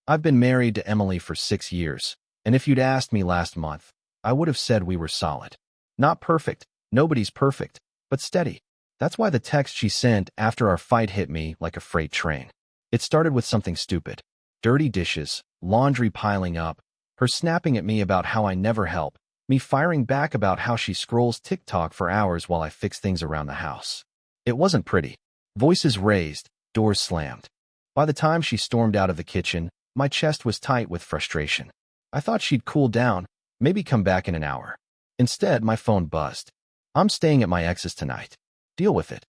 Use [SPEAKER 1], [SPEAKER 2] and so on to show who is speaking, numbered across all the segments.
[SPEAKER 1] I've been married to Emily for 6 years, and if you'd asked me last month, I would have said we were solid. Not perfect, nobody's perfect, but steady. That's why the text she sent after our fight hit me like a freight train. It started with something stupid. Dirty dishes, laundry piling up, her snapping at me about how I never help, me firing back about how she scrolls TikTok for hours while I fix things around the house. It wasn't pretty. Voices raised, doors slammed. By the time she stormed out of the kitchen, my chest was tight with frustration. I thought she'd cool down, maybe come back in an hour. Instead, my phone buzzed. "I'm staying at my ex's tonight. Deal with it."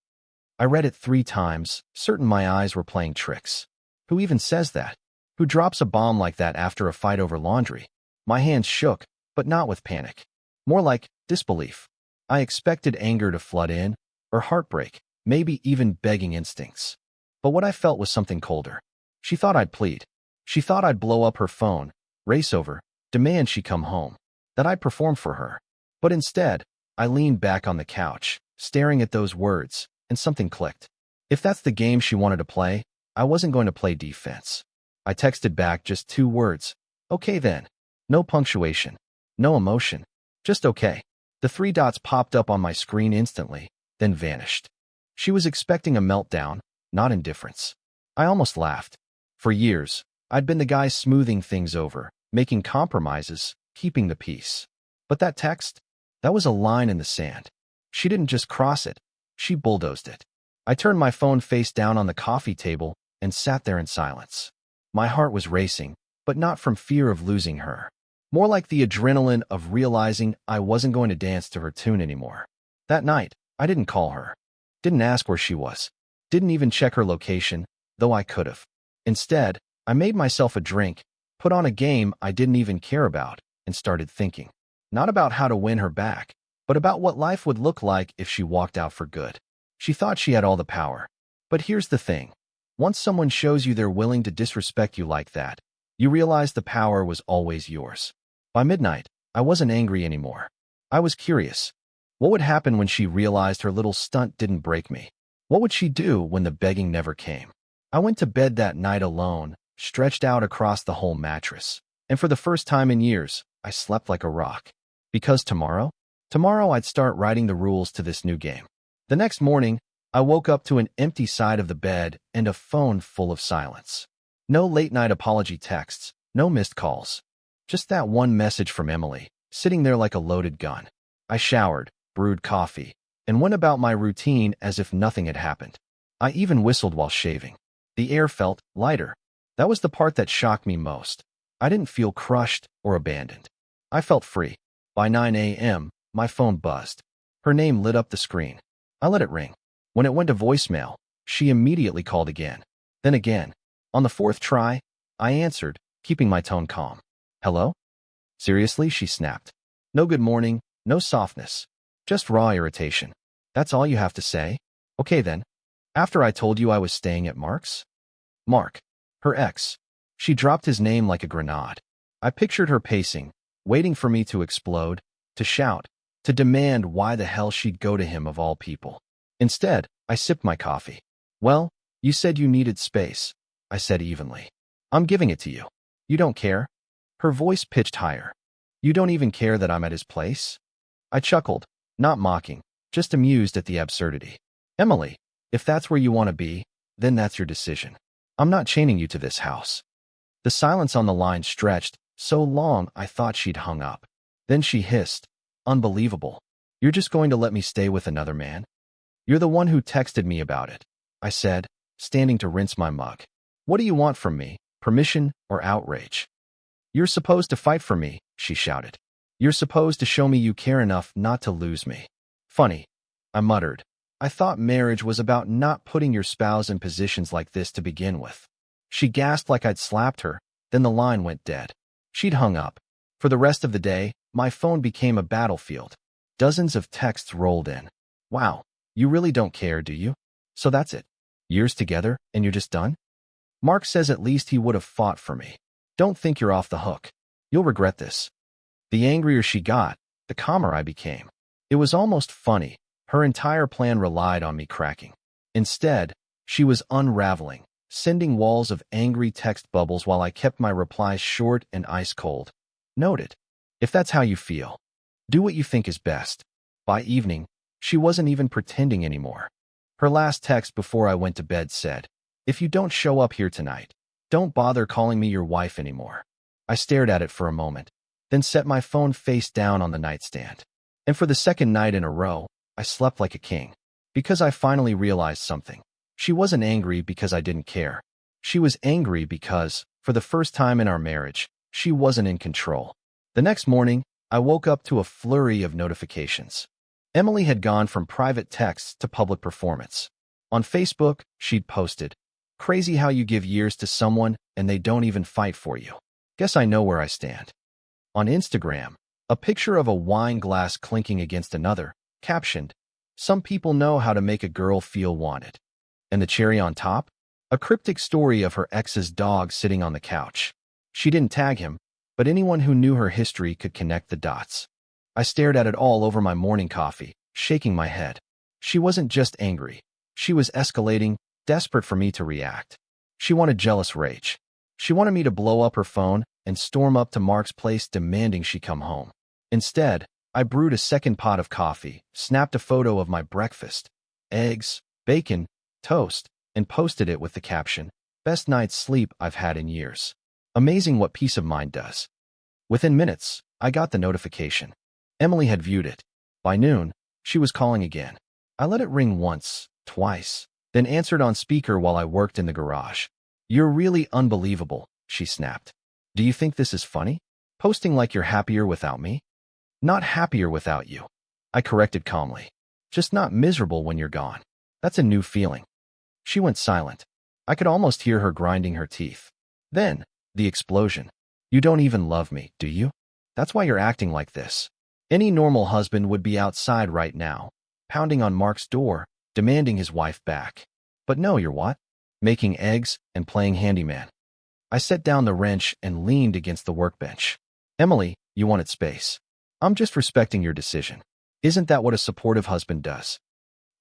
[SPEAKER 1] I read it 3 times, certain my eyes were playing tricks. Who even says that? Who drops a bomb like that after a fight over laundry? My hands shook, but not with panic. More like disbelief. I expected anger to flood in, or heartbreak, maybe even begging instincts. But what I felt was something colder. She thought I'd plead. She thought I'd blow up her phone, race over, demand she come home, that I'd perform for her. But instead, I leaned back on the couch, staring at those words, and something clicked. If that's the game she wanted to play, I wasn't going to play defense. I texted back just 2 words. "Okay then." No punctuation. No emotion. Just okay. The 3 dots popped up on my screen instantly, then vanished. She was expecting a meltdown, not indifference. I almost laughed. For years, I'd been the guy smoothing things over, making compromises, keeping the peace. But that text? That was a line in the sand. She didn't just cross it, she bulldozed it. I turned my phone face down on the coffee table and sat there in silence. My heart was racing, but not from fear of losing her. More like the adrenaline of realizing I wasn't going to dance to her tune anymore. That night, I didn't call her. Didn't ask where she was. Didn't even check her location, though I could have. Instead, I made myself a drink, put on a game I didn't even care about, and started thinking. Not about how to win her back, but about what life would look like if she walked out for good. She thought she had all the power. But here's the thing. Once someone shows you they're willing to disrespect you like that, you realize the power was always yours. By midnight, I wasn't angry anymore. I was curious. What would happen when she realized her little stunt didn't break me? What would she do when the begging never came? I went to bed that night alone, stretched out across the whole mattress. And for the first time in years, I slept like a rock. Because tomorrow I'd start writing the rules to this new game. The next morning, I woke up to an empty side of the bed and a phone full of silence. No late-night apology texts, no missed calls. Just that one message from Emily, sitting there like a loaded gun. I showered, brewed coffee, and went about my routine as if nothing had happened. I even whistled while shaving. The air felt lighter. That was the part that shocked me most. I didn't feel crushed or abandoned. I felt free. By 9 a.m., my phone buzzed. Her name lit up the screen. I let it ring. When it went to voicemail, she immediately called again. Then again. On the 4th try, I answered, keeping my tone calm. "Hello?" "Seriously?" she snapped. No good morning, no softness. Just raw irritation. "That's all you have to say? Okay then. After I told you I was staying at Mark's?" Mark. Her ex. She dropped his name like a grenade. I pictured her pacing, waiting for me to explode, to shout, to demand why the hell she'd go to him of all people. Instead, I sipped my coffee. "Well, you said you needed space," I said evenly. "I'm giving it to you. You don't care?" Her voice pitched higher. "You don't even care that I'm at his place?" I chuckled, not mocking, just amused at the absurdity. "Emily, if that's where you want to be, then that's your decision. I'm not chaining you to this house." The silence on the line stretched so long I thought she'd hung up. Then she hissed, "Unbelievable. You're just going to let me stay with another man?" "You're the one who texted me about it," I said, standing to rinse my mug. "What do you want from me, permission or outrage?" "You're supposed to fight for me," she shouted. "You're supposed to show me you care enough not to lose me." "Funny," I muttered. "I thought marriage was about not putting your spouse in positions like this to begin with." She gasped like I'd slapped her, then the line went dead. She'd hung up. For the rest of the day, my phone became a battlefield. Dozens of texts rolled in. "Wow, you really don't care, do you? So that's it. Years together, and you're just done?" "Mark says at least he would have fought for me. Don't think you're off the hook. You'll regret this." The angrier she got, the calmer I became. It was almost funny. Her entire plan relied on me cracking. Instead, she was unraveling, sending walls of angry text bubbles while I kept my replies short and ice cold. Noted. If that's how you feel, do what you think is best. By evening, she wasn't even pretending anymore. Her last text before I went to bed said, "If you don't show up here tonight, don't bother calling me your wife anymore." I stared at it for a moment, then set my phone face down on the nightstand. And for the second night in a row, I slept like a king. Because I finally realized something. She wasn't angry because I didn't care. She was angry because, for the first time in our marriage, she wasn't in control. The next morning, I woke up to a flurry of notifications. Emily had gone from private texts to public performance. On Facebook, she'd posted, "Crazy how you give years to someone and they don't even fight for you. Guess I know where I stand." On Instagram, a picture of a wine glass clinking against another, captioned, "Some people know how to make a girl feel wanted." And the cherry on top? A cryptic story of her ex's dog sitting on the couch. She didn't tag him, but anyone who knew her history could connect the dots. I stared at it all over my morning coffee, shaking my head. She wasn't just angry. She was escalating, desperate for me to react. She wanted jealous rage. She wanted me to blow up her phone and storm up to Mark's place demanding she come home. Instead, I brewed a second pot of coffee, snapped a photo of my breakfast, eggs, bacon, toast, and posted it with the caption, "Best night's sleep I've had in years." Amazing what peace of mind does. Within minutes, I got the notification. Emily had viewed it. By noon, she was calling again. I let it ring once, twice, then answered on speaker while I worked in the garage. "You're really unbelievable," she snapped. "Do you think this is funny? Posting like you're happier without me?" "Not happier without you," I corrected calmly. "Just not miserable when you're gone. That's a new feeling." She went silent. I could almost hear her grinding her teeth. Then, the explosion. "You don't even love me, do you? That's why you're acting like this. Any normal husband would be outside right now, pounding on Mark's door, demanding his wife back. But no, you're what? Making eggs and playing handyman." I set down the wrench and leaned against the workbench. "Emily, you wanted space. I'm just respecting your decision. Isn't that what a supportive husband does?"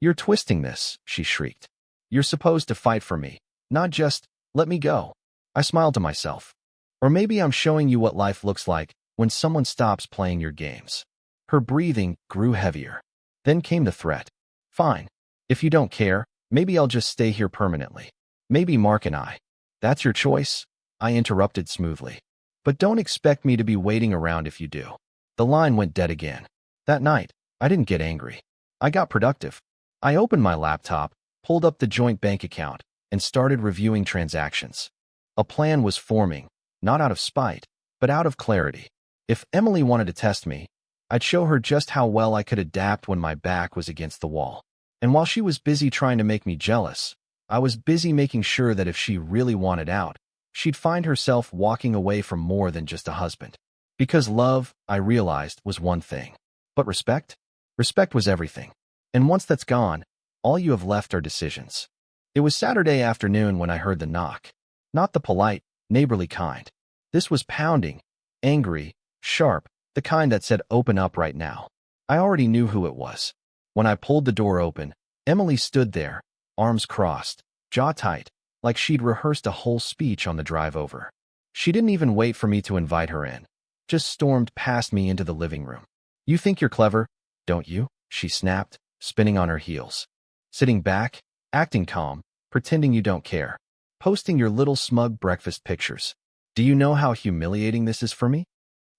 [SPEAKER 1] "You're twisting this," she shrieked. "You're supposed to fight for me, not just, let me go." I smiled to myself. Or maybe I'm showing you what life looks like when someone stops playing your games. Her breathing grew heavier. Then came the threat. "Fine. If you don't care, maybe I'll just stay here permanently. Maybe Mark and I." "That's your choice," I interrupted smoothly. "But don't expect me to be waiting around if you do." The line went dead again. That night, I didn't get angry. I got productive. I opened my laptop, pulled up the joint bank account, and started reviewing transactions. A plan was forming, not out of spite, but out of clarity. If Emily wanted to test me, I'd show her just how well I could adapt when my back was against the wall. And while she was busy trying to make me jealous, I was busy making sure that if she really wanted out, she'd find herself walking away from more than just a husband. Because love, I realized, was one thing. But respect? Respect was everything. And once that's gone, all you have left are decisions. It was Saturday afternoon when I heard the knock. Not the polite, neighborly kind. This was pounding, angry, sharp, the kind that said, "Open up right now." I already knew who it was. When I pulled the door open, Emily stood there, arms crossed, jaw tight, like she'd rehearsed a whole speech on the drive over. She didn't even wait for me to invite her in, just stormed past me into the living room. "You think you're clever, don't you?" she snapped, spinning on her heels. Sitting back, acting calm, pretending you don't care. Posting your little smug breakfast pictures. "Do you know how humiliating this is for me?"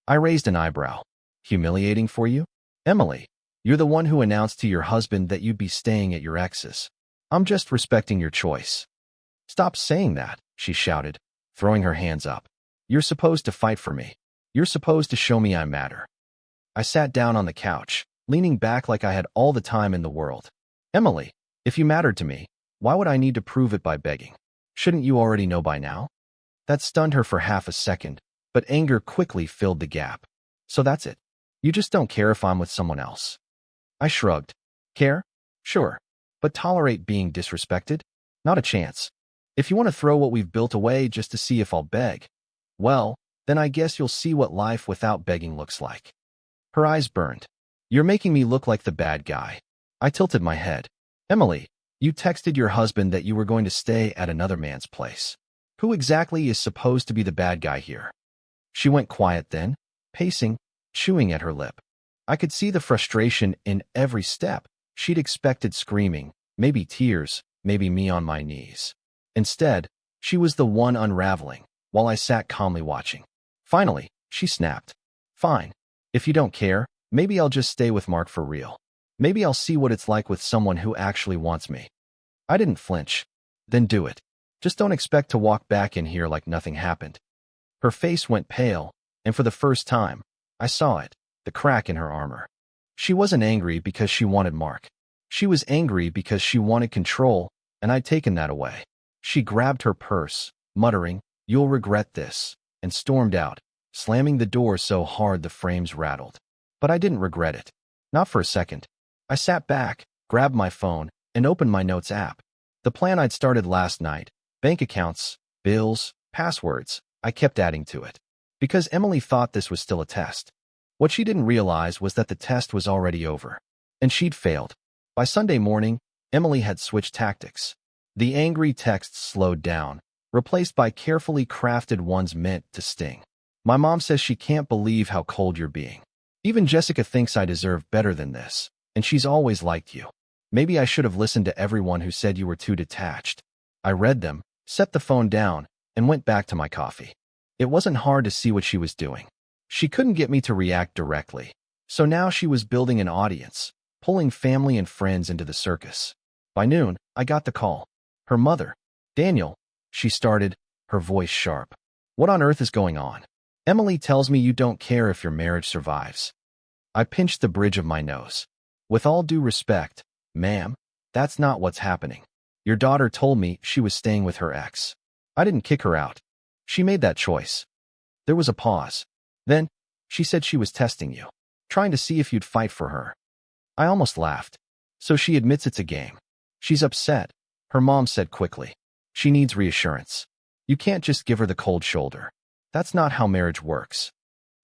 [SPEAKER 1] I raised an eyebrow. "Humiliating for you? Emily, you're the one who announced to your husband that you'd be staying at your ex's. I'm just respecting your choice." "Stop saying that," she shouted, throwing her hands up. "You're supposed to fight for me. You're supposed to show me I matter." I sat down on the couch, leaning back like I had all the time in the world. "Emily, if you mattered to me, why would I need to prove it by begging? Shouldn't you already know by now?" That stunned her for half a second, but anger quickly filled the gap. "So that's it. You just don't care if I'm with someone else." I shrugged. "Care? Sure. But tolerate being disrespected? Not a chance. If you want to throw what we've built away just to see if I'll beg, well, then I guess you'll see what life without begging looks like." Her eyes burned. "You're making me look like the bad guy." I tilted my head. "Emily, You texted your husband that you were going to stay at another man's place. Who exactly is supposed to be the bad guy here? She went quiet then, pacing, chewing at her lip. I could see the frustration in every step. She'd expected screaming, maybe tears, maybe me on my knees. Instead, she was the one unraveling, while I sat calmly watching. Finally, she snapped. Fine. If you don't care, maybe I'll just stay with Mark for real. Maybe I'll see what it's like with someone who actually wants me. I didn't flinch. Then do it. Just don't expect to walk back in here like nothing happened. Her face went pale, and for the first time, I saw it, the crack in her armor. She wasn't angry because she wanted Mark. She was angry because she wanted control, and I'd taken that away. She grabbed her purse, muttering, "You'll regret this," and stormed out, slamming the door so hard the frames rattled. But I didn't regret it. Not for a second. I sat back, grabbed my phone, and opened my notes app. The plan I'd started last night, bank accounts, bills, passwords, I kept adding to it. Because Emily thought this was still a test. What she didn't realize was that the test was already over. And she'd failed. By Sunday morning, Emily had switched tactics. The angry texts slowed down, replaced by carefully crafted ones meant to sting. My mom says she can't believe how cold you're being. Even Jessica thinks I deserve better than this, and she's always liked you. Maybe I should have listened to everyone who said you were too detached. I read them, set the phone down, and went back to my coffee. It wasn't hard to see what she was doing. She couldn't get me to react directly, so now she was building an audience, pulling family and friends into the circus. By noon, I got the call. Her mother. "Daniel," she started, her voice sharp. "What on earth is going on? Emily tells me you don't care if your marriage survives." I pinched the bridge of my nose. "With all due respect, ma'am, that's not what's happening. Your daughter told me she was staying with her ex. I didn't kick her out. She made that choice." There was a pause. Then, she said she was testing you, trying to see if you'd fight for her. I almost laughed. So she admits it's a game. She's upset, her mom said quickly. She needs reassurance. You can't just give her the cold shoulder. That's not how marriage works.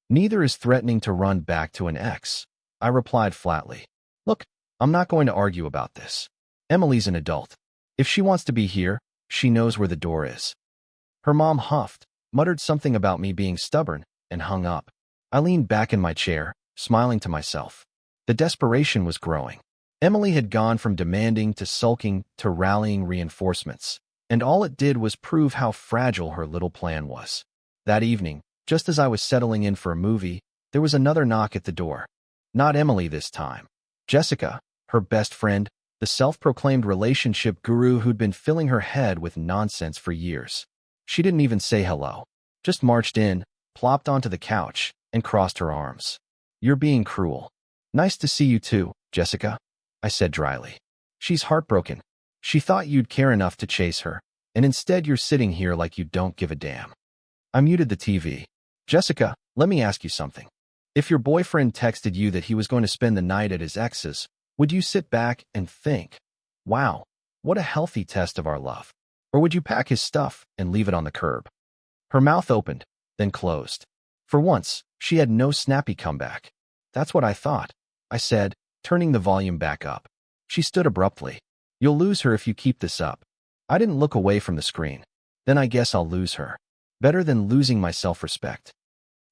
[SPEAKER 1] Neither is threatening to run back to an ex. I replied flatly. Look, I'm not going to argue about this. Emily's an adult. If she wants to be here, she knows where the door is. Her mom huffed, muttered something about me being stubborn, and hung up. I leaned back in my chair, smiling to myself. The desperation was growing. Emily had gone from demanding to sulking to rallying reinforcements, and all it did was prove how fragile her little plan was. That evening, just as I was settling in for a movie, there was another knock at the door. Not Emily this time. Jessica, her best friend, the self-proclaimed relationship guru who'd been filling her head with nonsense for years. She didn't even say hello. Just marched in, plopped onto the couch, and crossed her arms. You're being cruel. Nice to see you too, Jessica, I said dryly. She's heartbroken. She thought you'd care enough to chase her, and instead you're sitting here like you don't give a damn. I muted the TV. Jessica, let me ask you something. If your boyfriend texted you that he was going to spend the night at his ex's, would you sit back and think, wow, what a healthy test of our love? Or would you pack his stuff and leave it on the curb? Her mouth opened, then closed. For once, she had no snappy comeback. That's what I thought, I said, turning the volume back up. She stood abruptly. You'll lose her if you keep this up. I didn't look away from the screen. Then I guess I'll lose her. Better than losing my self-respect.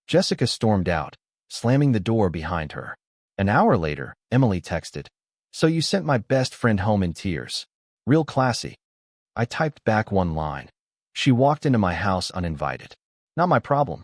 [SPEAKER 1] Jessica stormed out, slamming the door behind her. An hour later, Emily texted. So you sent my best friend home in tears. Real classy. I typed back one line. She walked into my house uninvited. Not my problem.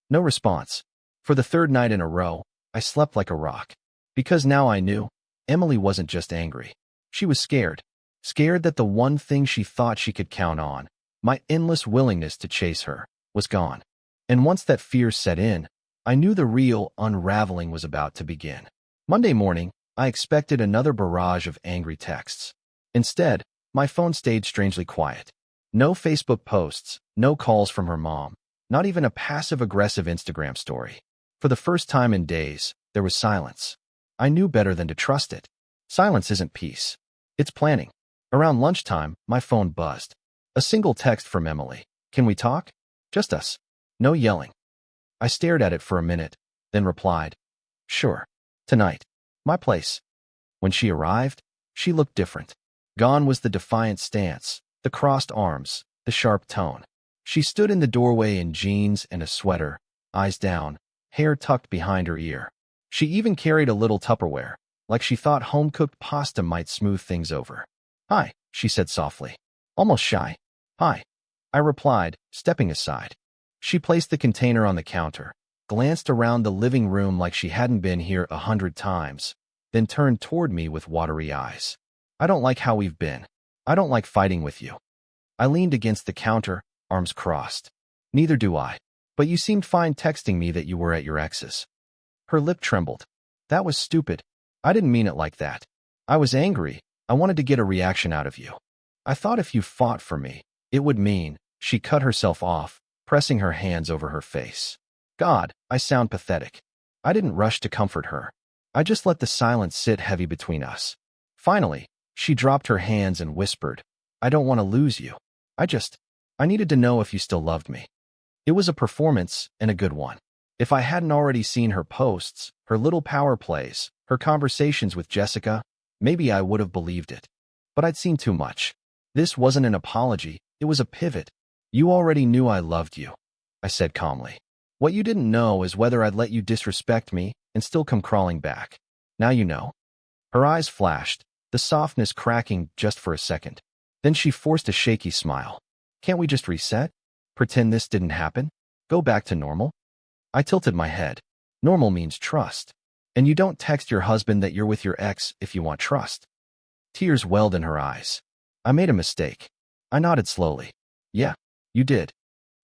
[SPEAKER 1] No response. For the third night in a row, I slept like a rock. Because now I knew, Emily wasn't just angry. She was scared. Scared that the one thing she thought she could count on, my endless willingness to chase her, was gone. And once that fear set in, I knew the real unraveling was about to begin. Monday morning, I expected another barrage of angry texts. Instead, my phone stayed strangely quiet. No Facebook posts, no calls from her mom, not even a passive-aggressive Instagram story. For the first time in days, there was silence. I knew better than to trust it. Silence isn't peace. It's planning. Around lunchtime, my phone buzzed. A single text from Emily. Can we talk? Just us. No yelling. I stared at it for a minute, then replied. Sure. Tonight. My place. When she arrived, she looked different. Gone was the defiant stance, the crossed arms, the sharp tone. She stood in the doorway in jeans and a sweater, eyes down, hair tucked behind her ear. She even carried a little Tupperware, like she thought home-cooked pasta might smooth things over. "Hi," she said softly, almost shy. "Hi," I replied, stepping aside. She placed the container on the counter, glanced around the living room like she hadn't been here 100 times, then turned toward me with watery eyes. "I don't like how we've been. I don't like fighting with you." I leaned against the counter, arms crossed. "Neither do I. But you seemed fine texting me that you were at your ex's." Her lip trembled. "That was stupid. I didn't mean it like that. I was angry. I wanted to get a reaction out of you. I thought if you fought for me, it would mean—" She cut herself off, pressing her hands over her face. God, I sound pathetic. I didn't rush to comfort her. I just let the silence sit heavy between us. Finally, she dropped her hands and whispered, "I don't want to lose you. I needed to know if you still loved me." It was a performance, and a good one. If I hadn't already seen her posts, her little power plays, her conversations with Jessica, maybe I would have believed it. But I'd seen too much. This wasn't an apology, it was a pivot. "You already knew I loved you," I said calmly. "What you didn't know is whether I'd let you disrespect me and still come crawling back. Now you know." Her eyes flashed, the softness cracking just for a second. Then she forced a shaky smile. "Can't we just reset? Pretend this didn't happen? Go back to normal?" I tilted my head. Normal means trust. And you don't text your husband that you're with your ex if you want trust. Tears welled in her eyes. "I made a mistake." I nodded slowly. "Yeah, you did."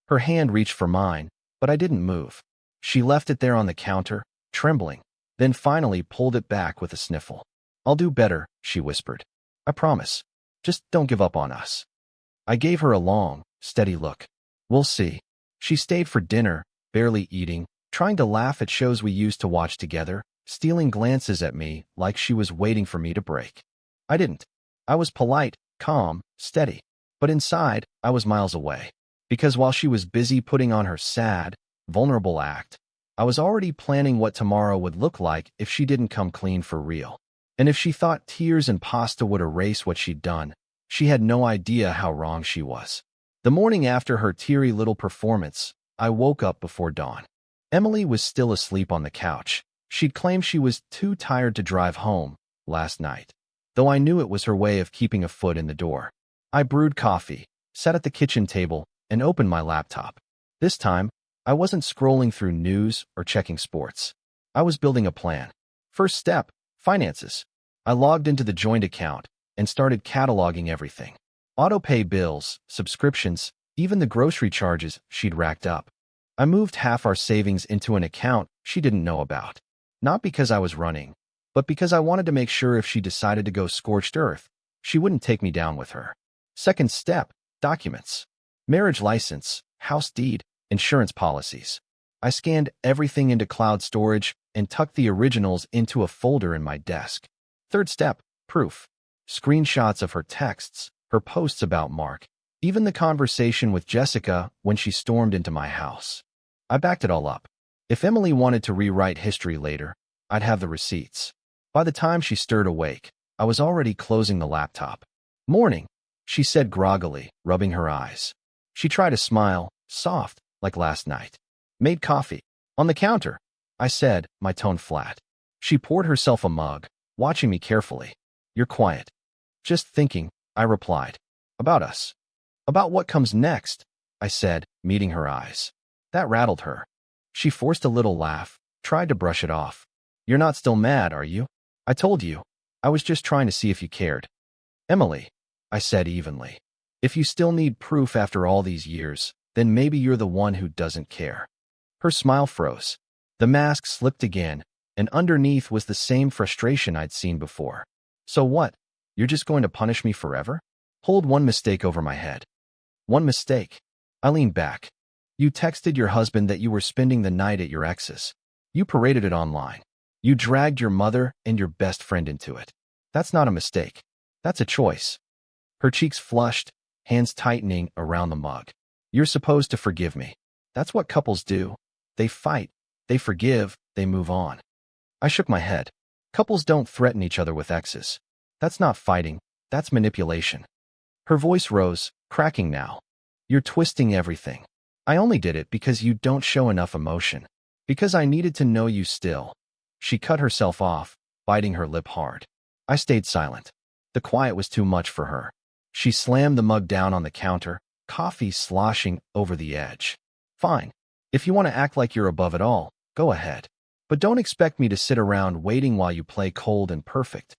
[SPEAKER 1] Her hand reached for mine, but I didn't move. She left it there on the counter, trembling, then finally pulled it back with a sniffle. "I'll do better," she whispered. "I promise. Just don't give up on us." I gave her a long, steady look. "We'll see." She stayed for dinner, barely eating, trying to laugh at shows we used to watch together, stealing glances at me like she was waiting for me to break. I didn't. I was polite, calm, steady. But inside, I was miles away. Because while she was busy putting on her sad, vulnerable act, I was already planning what tomorrow would look like if she didn't come clean for real. And if she thought tears and pasta would erase what she'd done, she had no idea how wrong she was. The morning after her teary little performance, I woke up before dawn. Emily was still asleep on the couch. She'd claimed she was too tired to drive home last night, though I knew it was her way of keeping a foot in the door. I brewed coffee, sat at the kitchen table, and opened my laptop. This time, I wasn't scrolling through news or checking sports. I was building a plan. First step, finances. I logged into the joint account and started cataloging everything. Auto-pay bills, subscriptions, even the grocery charges she'd racked up. I moved half our savings into an account she didn't know about. Not because I was running, but because I wanted to make sure if she decided to go scorched earth, she wouldn't take me down with her. Second step, documents. Marriage license, house deed, insurance policies. I scanned everything into cloud storage and tucked the originals into a folder in my desk. Third step, proof. Screenshots of her texts, her posts about Mark, even the conversation with Jessica when she stormed into my house. I backed it all up. If Emily wanted to rewrite history later, I'd have the receipts. By the time she stirred awake, I was already closing the laptop. "Morning," she said groggily, rubbing her eyes. She tried a smile, soft, like last night. "Made coffee. On the counter," I said, my tone flat. She poured herself a mug, watching me carefully. "You're quiet." "Just thinking," I replied. "About us." "About what comes next," I said, meeting her eyes. That rattled her. She forced a little laugh, tried to brush it off. "You're not still mad, are you? I told you. I was just trying to see if you cared." "Emily," I said evenly, "if you still need proof after all these years, then maybe you're the one who doesn't care." Her smile froze. The mask slipped again, and underneath was the same frustration I'd seen before. "So what? You're just going to punish me forever? Hold one mistake over my head." "One mistake?" I leaned back. "You texted your husband that you were spending the night at your ex's. You paraded it online. You dragged your mother and your best friend into it. That's not a mistake. That's a choice." Her cheeks flushed, hands tightening around the mug. "You're supposed to forgive me. That's what couples do. They fight, they forgive, they move on." I shook my head. Couples don't threaten each other with exes. That's not fighting, That's manipulation. Her voice rose, cracking now. You're twisting everything. I only did it because you don't show enough emotion. Because I needed to know you still. She cut herself off, biting her lip hard. I stayed silent. The quiet was too much for her. She slammed the mug down on the counter, coffee sloshing over the edge. Fine. If you want to act like you're above it all, go ahead. But don't expect me to sit around waiting while you play cold and perfect.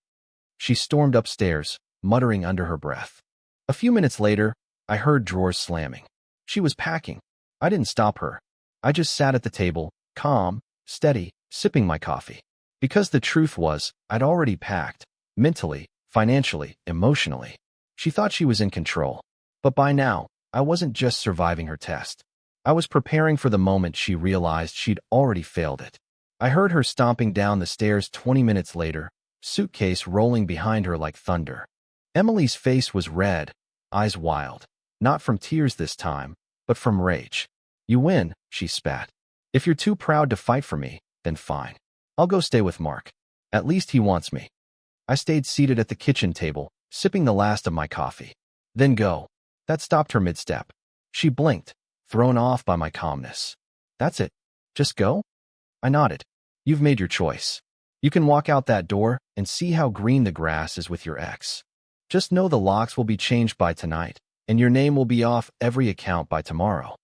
[SPEAKER 1] She stormed upstairs, muttering under her breath. A few minutes later, I heard drawers slamming. She was packing. I didn't stop her. I just sat at the table, calm, steady, sipping my coffee. Because the truth was, I'd already packed. Mentally, financially, emotionally. She thought she was in control. But by now, I wasn't just surviving her test. I was preparing for the moment she realized she'd already failed it. I heard her stomping down the stairs 20 minutes later, suitcase rolling behind her like thunder. Emily's face was red, eyes wild. Not from tears this time, but from rage. You win, she spat. If you're too proud to fight for me, then fine. I'll go stay with Mark. At least he wants me. I stayed seated at the kitchen table, sipping the last of my coffee. Then go. That stopped her mid-step. She blinked, thrown off by my calmness. That's it. Just go? I nodded. You've made your choice. You can walk out that door and see how green the grass is with your ex. Just know the locks will be changed by tonight, and your name will be off every account by tomorrow.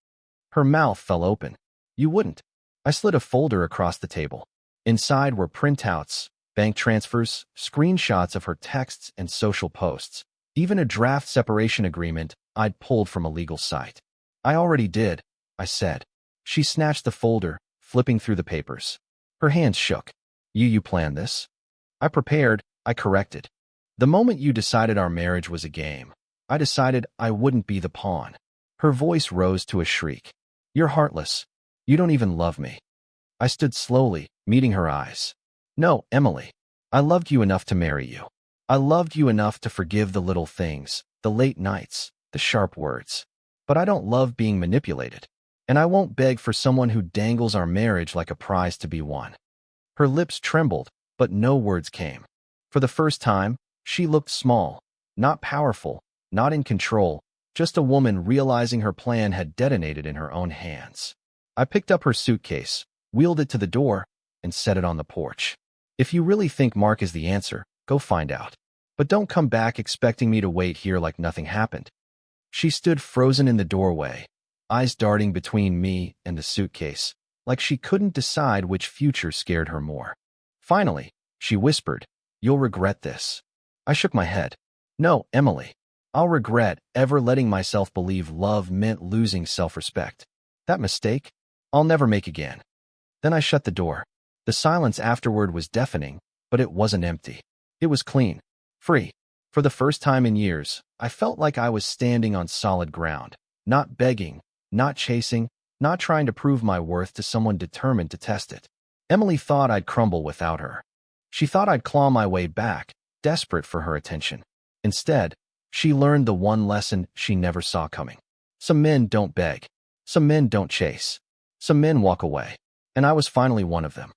[SPEAKER 1] Her mouth fell open. You wouldn't. I slid a folder across the table. Inside were printouts, bank transfers, screenshots of her texts and social posts, even a draft separation agreement I'd pulled from a legal site. I already did, I said. She snatched the folder, flipping through the papers. Her hands shook. You planned this? I prepared, I corrected. The moment you decided our marriage was a game, I decided I wouldn't be the pawn. Her voice rose to a shriek. You're heartless. You don't even love me. I stood slowly, meeting her eyes. No, Emily. I loved you enough to marry you. I loved you enough to forgive the little things, the late nights, the sharp words. But I don't love being manipulated. And I won't beg for someone who dangles our marriage like a prize to be won. Her lips trembled, but no words came. For the first time, she looked small, not powerful, not in control, just a woman realizing her plan had detonated in her own hands. I picked up her suitcase, wheeled it to the door, and set it on the porch. If you really think Mark is the answer, go find out. But don't come back expecting me to wait here like nothing happened. She stood frozen in the doorway, eyes darting between me and the suitcase, like she couldn't decide which future scared her more. Finally, she whispered, You'll regret this. I shook my head. No, Emily. I'll regret ever letting myself believe love meant losing self-respect. That mistake, I'll never make again. Then I shut the door. The silence afterward was deafening, but it wasn't empty. It was clean, free. For the first time in years, I felt like I was standing on solid ground, not begging, not chasing, not trying to prove my worth to someone determined to test it. Emily thought I'd crumble without her. She thought I'd claw my way back, desperate for her attention. Instead, she learned the one lesson she never saw coming. Some men don't beg. Some men don't chase. Some men walk away. And I was finally one of them.